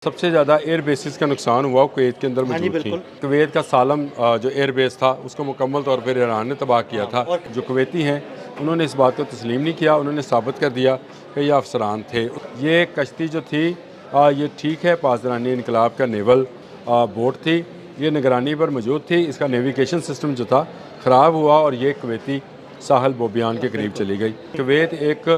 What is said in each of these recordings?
सबसे ज़्यादा air bases का नुकसान हुआ कुवैत के अंदर मौजूद थी। कुवैत का सालम जो एयर बेस था उसको मुकम्मल तौर पर ईरान ने तबाह किया था। और जो कुवैती हैं उन्होंने इस बात को तस्लीम नहीं किया, उन्होंने साबित कर दिया कि ये अफसरान थे। ये कश्ती जो थी ये ठीक है पासदारानी इनकलाब का नेवल बोट थी, ये निगरानी पर मौजूद थी। इसका नेविगेशन सिस्टम जो था ख़राब हुआ और ये कुवैती साहल बोबियान के करीब चली गई। कुवैत एक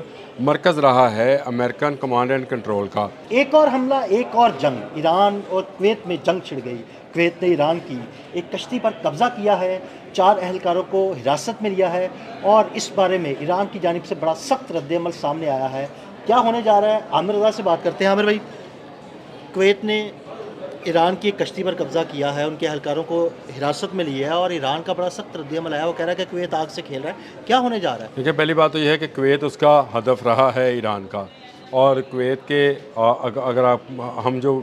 मरकज़ रहा है अमेरिकन कमांड एंड कंट्रोल का। एक और हमला, एक और जंग, ईरान और कुवैत में जंग छिड़ गई। कुवैत ने ईरान की एक कश्ती पर कब्ज़ा किया है, 4 एहलकारों को हिरासत में लिया है और इस बारे में ईरान की जानिब से बड़ा सख्त रद्द-ए-अमल सामने आया है। क्या होने जा रहा है, आमिर रज़ा से बात करते हैं। आमिर भाई, कुवैत ने ईरान की एक कश्ती पर कब्ज़ा किया है, उनके एहलकारों को हिरासत में लिया है और ईरान का बड़ा सख्त रद्द-ए-अमल आया। वो कह रहा है कि कुवैत आग से खेल रहा है। क्या होने जा रहा है? देखिए, पहली बात तो यह है कि कुवैत उसका हदफ रहा है ईरान का। और कुवैत के अगर आप हम जो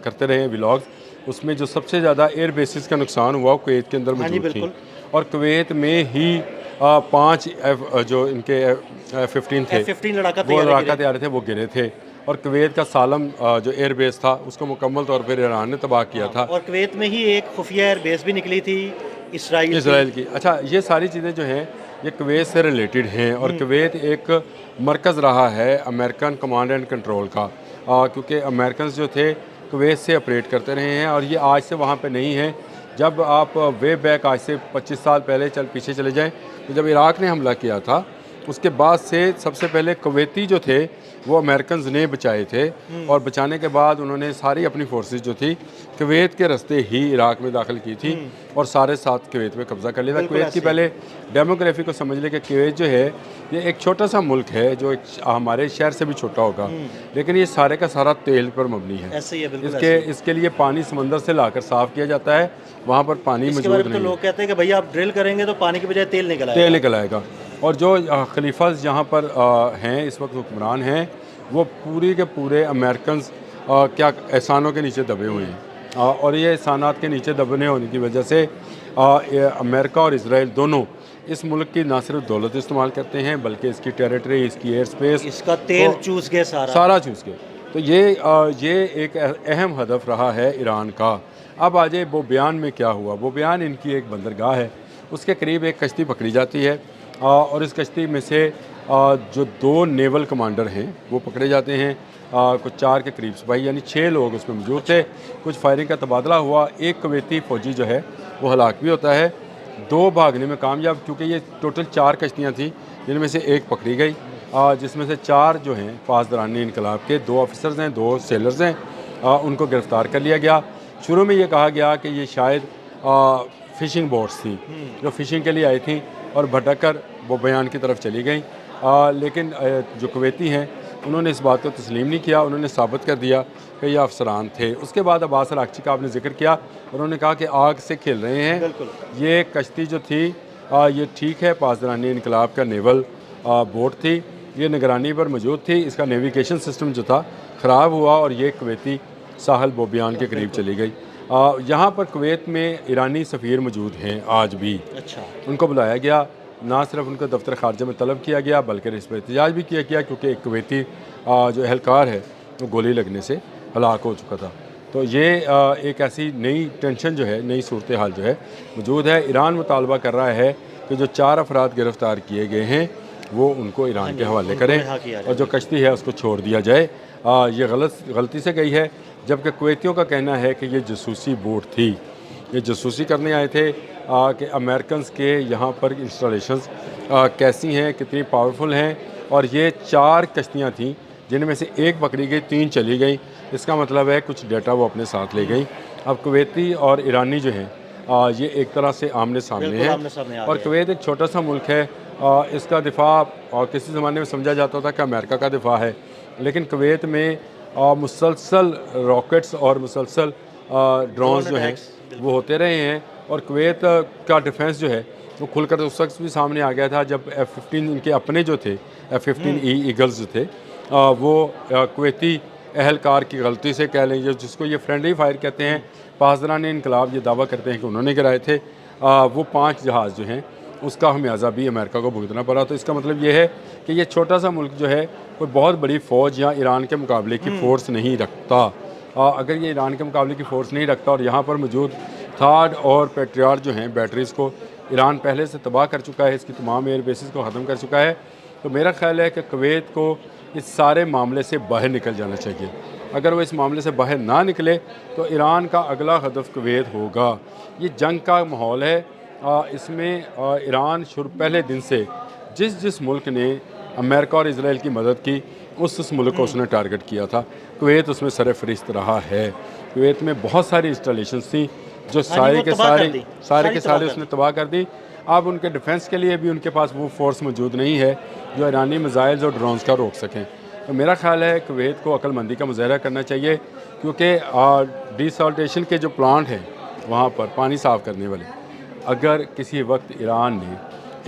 करते रहे व्लॉग्स, उसमें जो सबसे ज़्यादा एयर बेसिस का नुकसान हुआ वो कुवैत के अंदर मौजूद थी। और कुवैत में ही 5 जो इनके F-15 थे, वो लड़ाका तैयार थे, वो गिरे थे। और कुवैत का सालम जो एयर बेस था उसको मुकम्मल तौर पर ईरान ने तबाह किया था। और कुवैत में ही एक खुफिया एयर बेस भी निकली थी इसराइल की। अच्छा, ये सारी चीज़ें जो हैं ये कुवैत से रिलेटेड हैं। और कुवैत एक मरकज़ रहा है अमेरिकन कमांड एंड कंट्रोल का, क्योंकि अमेरिकन जो थे कुवैत से ऑपरेट करते रहे हैं और ये आज से वहाँ पे नहीं है। जब आप वे बैक आज से 25 साल पहले पीछे चले जाएं, तो जब इराक़ ने हमला किया था उसके बाद से सबसे पहले कुवैती जो थे वो अमेरिकन ने बचाए थे। और बचाने के बाद उन्होंने सारी अपनी फोर्सेस जो थी कुवैत के रास्ते ही इराक़ में दाखिल की थी और सारे साथ कुवैत में कब्ज़ा कर लिया था। कुवैत की पहले डेमोग्राफी को समझ लें कि कुवैत जो है ये एक छोटा सा मुल्क है जो हमारे शहर से भी छोटा होगा, लेकिन ये सारे का सारा तेल पर मबनी है। इसके लिए पानी समंदर से लाकर साफ़ किया जाता है, वहाँ पर पानी मौजूद नहीं। लोग कहते हैं कि भैया आप ड्रिल करेंगे तो पानी की बजाय तेल निकल आएगा। और जो खलीफाज यहाँ पर हैं इस वक्त हुक्मरान हैं, वो पूरी के पूरे अमेरिकन क्या एहसानों के नीचे दबे हुए हैं। और ये एहसानात के नीचे दबने होने की वजह से अमेरिका और इसराइल दोनों इस मुल्क की ना सिर्फ दौलत इस्तेमाल करते हैं बल्कि इसकी टेरिटरी, इसकी एयर स्पेस, इसका तेल चूस गए, सारा चूस गए। तो ये एक अहम हदफ रहा है ईरान का। अब आ जाए वो बयान में क्या हुआ। वो बयान इनकी एक बंदरगाह है, उसके करीब एक कश्ती पकड़ी जाती है और इस कश्ती में से जो 2 नेवल कमांडर हैं वो पकड़े जाते हैं। कुछ 4 के करीब सिपाही यानी 6 लोग उसमें मौजूद थे। कुछ फायरिंग का तबादला हुआ, एक कुवैती फ़ौजी जो है वो हलाक भी होता है, 2 भागने में कामयाब, क्योंकि ये टोटल 4 कश्तियाँ थीं जिनमें से एक पकड़ी गई, जिसमें से 4 जो हैं पासदारानी इनकलाब के 2 ऑफिसर्स हैं, 2 सेलर्स हैं, उनको गिरफ़्तार कर लिया गया। शुरू में ये कहा गया कि ये शायद फ़िशिंग बोट्स थी जो फ़िशिंग के लिए आई थी और भटक कर वो बयान की तरफ चली गई। लेकिन जो कुवैती हैं उन्होंने इस बात को तस्लीम नहीं किया, उन्होंने साबित कर दिया कि ये अफसरान थे। उसके बाद अब्बास अरागची का आपने जिक्र किया, उन्होंने कहा कि आग से खेल रहे हैं। ये कश्ती जो थी ये ठीक है पासदारानी इनकलाब का नेवल बोट थी, ये निगरानी पर मौजूद थी। इसका नेविगेशन सिस्टम जो था ख़राब हुआ और ये कुवैती साहल बोबियान के करीब चली गई। यहाँ पर कुवैत में ईरानी सफ़ीर मौजूद हैं आज भी। अच्छा, उनको बुलाया गया, ना सिर्फ उनको दफ्तर खारजा में तलब किया गया बल्कि इस पर एहतजाज भी किया गया, क्योंकि एक कुवैती जो एहलकार है वो गोली लगने से हलाक हो चुका था। तो ये एक ऐसी नई टेंशन जो है, नई सूरत हाल जो है मौजूद है। ईरान मुतालबा कर रहा है कि जो 4 अफराद गिरफ़्तार किए गए हैं वो उनको ईरान के हवाले करें और जो कश्ती है उसको छोड़ दिया जाए। ये गलती से गई है, जबकि कुवैतियों का कहना है कि ये जासूसी बोट थी, ये जासूसी करने आए थे कि अमेरिकन के यहाँ पर इंस्टॉलेशंस कैसी हैं, कितनी पावरफुल हैं। और ये 4 कश्तियाँ थीं जिनमें से एक पकड़ी गई, 3 चली गई। इसका मतलब है कुछ डेटा वो अपने साथ ले गई। अब कुवैती और ईरानी जो हैं ये एक तरह से आमने सामने हैं। और कुवैत एक छोटा सा मुल्क है, इसका दिफा और किसी ज़माने में समझा जाता था कि अमेरिका का दिफा है, लेकिन कुवैत में मुसलसल रॉकेट्स और मुसलसल ड्रोन जो हैं वो होते रहे हैं। और कुवैत का डिफेंस जो है वो खुलकर उस वक्त भी सामने आ गया था जब F-15 इनके अपने जो थे F-15E ईगल्स जो थे वो कुवैती एहलकार की गलती से कह लें, जिसको ये फ्रेंडली फायर कहते हैं, पासदारानी इनकलाब ये दावा करते हैं कि उन्होंने गिराए थे, वो 5 जहाज़ जो हैं उसका हमेशा भी अमेरिका को भुगतना पड़ा। तो इसका मतलब ये है कि ये छोटा सा मुल्क जो है कोई बहुत बड़ी फ़ौज या ईरान के मुकाबले की फ़ोर्स नहीं रखता। अगर ये ईरान के मुकाबले की फ़ोर्स नहीं रखता और यहाँ पर मौजूद थाड और पेट्रियाट जो हैं बैटरीज़ को ईरान पहले से तबाह कर चुका है, इसकी तमाम एयर बेसिस को ख़त्म कर चुका है, तो मेरा ख्याल है कि कुवैत को इस सारे मामले से बाहर निकल जाना चाहिए। अगर वो इस मामले से बाहर ना निकले तो ईरान का अगला हदफ कुवैत होगा। ये जंग का माहौल है, इसमें ईरान पहले दिन से जिस मुल्क ने अमेरिका और इसराइल की मदद की उस मुल्क को उसने टारगेट किया था। कुवैत उसमें सरफ़हरिस्त रहा है। कुवैत में बहुत सारी इंस्टॉलेशंस थी जो सारे के सारे उसने तबाह कर दी। अब उनके डिफेंस के लिए भी उनके पास वो फोर्स मौजूद नहीं है जो ईरानी मिसाइल्स और ड्रोन्स का रोक सकें। तो मेरा ख्याल है कुवैत को अक्लमंदी का मुजाहरा करना चाहिए, क्योंकि डिसॉल्टेशन के जो प्लांट हैं वहाँ पर पानी साफ़ करने वाले, अगर किसी वक्त ईरान ने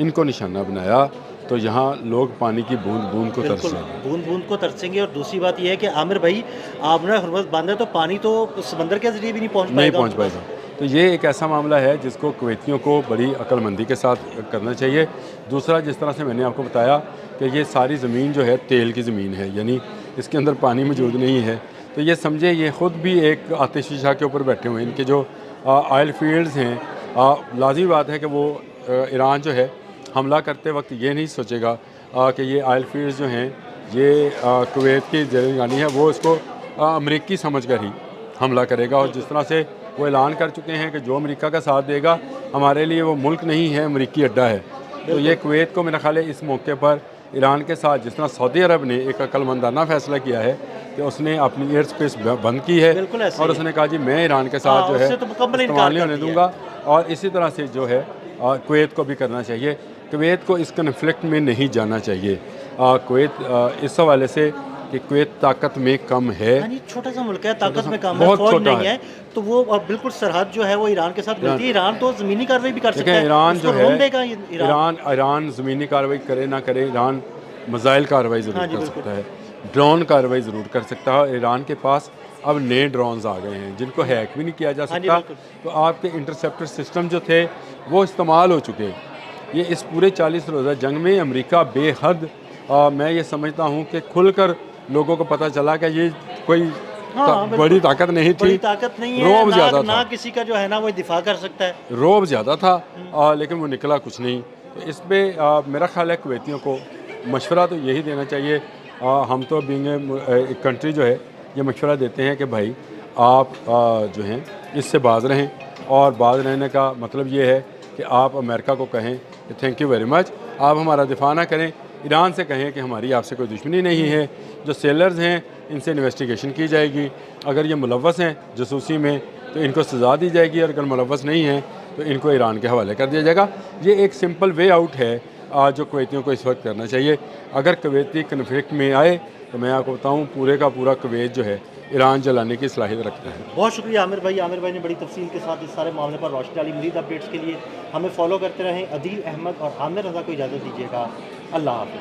इनको निशाना बनाया तो यहाँ लोग पानी की बूंद बूंद को तरसेंगे, बूंद बूंद को तरसेंगे। और दूसरी बात यह है कि आमिर भाई, आपने हुर्मुज़ बांधा तो पानी तो समंदर के ज़रिए भी नहीं पहुँच पाएगा। तो ये एक ऐसा मामला है जिसको कुवैतियों को बड़ी अक्लमंदी के साथ करना चाहिए। दूसरा, जिस तरह से मैंने आपको बताया कि ये सारी ज़मीन जो है तेल की ज़मीन है, यानी इसके अंदर पानी मौजूद नहीं है, तो ये समझे ये ख़ुद भी एक आतिशफशा के ऊपर बैठे हुए हैं। इनके जो ऑयल फील्ड्स हैं, लाज़मी बात है कि वो ईरान जो है हमला करते वक्त ये नहीं सोचेगा कि ये ऑयल फील्ड्स जो हैं ये कुवैत की ज़रानी है, वो इसको अमरीकी समझ कर ही हमला करेगा। और जिस तरह से वो ऐलान कर चुके हैं कि जो अमेरिका का साथ देगा हमारे लिए वो मुल्क नहीं है, अमरीकी अड्डा है। तो ये कुवैत को मेरा ख्याल है इस मौके पर ईरान के साथ, जिस तरह सऊदी अरब ने एक अक्लमंदाना फैसला किया है कि उसने अपनी एयर स्पेस बंद की है और उसने कहा जी मैं ईरान के साथ जो है इस्तेमाल नहीं होने दूँगा, और इसी तरह से जो है कुवैत को भी करना चाहिए। कुवैत को इस कन्फ्लिक्ट में नहीं जाना चाहिए। कुवैत इस हवाले से कि कुवैत ताकत में कम है, छोटा सा मुल्क है, ताकत में कम है, फौज नहीं है, तो वो बिल्कुल सरहद जो है वो ईरान के साथ मिलती है। ईरान तो ज़मीनी कार्रवाई भी कर सकता है। ईरान जो है ईरान ज़मीनी कार्रवाई करे ना करे, ईरान मिसाइल कार्रवाई ज़रूर कर सकता है, ड्रोन कार्रवाई ज़रूर कर सकता है। ईरान के पास अब नए ड्रोन्स आ गए हैं जिनको हैक भी नहीं किया जा सकता। तो आपके इंटरसेप्टर सिस्टम जो थे वो इस्तेमाल हो चुके हैं। ये इस पूरे 40 रोज़ा जंग में अमेरिका बेहद, मैं ये समझता हूँ कि खुलकर लोगों को पता चला कि ये कोई बड़ी ताकत नहीं थी, रोब ज़्यादा था, ना किसी का जो है ना वो दिफा कर सकता है, रोब ज़्यादा था, लेकिन वो निकला कुछ नहीं। तो इस पर मेरा ख्याल है कुवैतियों को मशवरा तो यही देना चाहिए। हम तो बीइंग एक कंट्री जो है ये मशवरा देते हैं कि भाई आप जो हैं इससे बाज रहें, और बाज रहने का मतलब ये है कि आप अमेरिका को कहें कि थैंक यू वेरी मच, आप हमारा दिफा ना करें। ईरान से कहें कि हमारी आपसे कोई दुश्मनी नहीं है, जो सेलर्स हैं इनसे इन्वेस्टिगेशन की जाएगी, अगर ये मुलव्वस हैं जासूसी में तो इनको सज़ा दी जाएगी, और अगर मुलव्वस नहीं हैं तो इनको ईरान के हवाले कर दिया जाएगा। ये एक सिंपल वे आउट है जो कुवैतियों को इस वक्त करना चाहिए। अगर कुवैती कन्फ्लिक्ट में आए तो मैं आपको बताऊँ पूरे का पूरा कुवैत जो है ईरान जलाने की सलाहियत रखता है। बहुत शुक्रिया आमिर भाई। आमिर भाई ने बड़ी तफसील के साथ इस सारे मामले पर रोशनी डाली। मज़ीद अपडेट्स के लिए हमें फॉलो करते रहें। अदील अहमद और आमिर रज़ा को इजाज़त दीजिएगा। अल्लाह हाफ़िज़।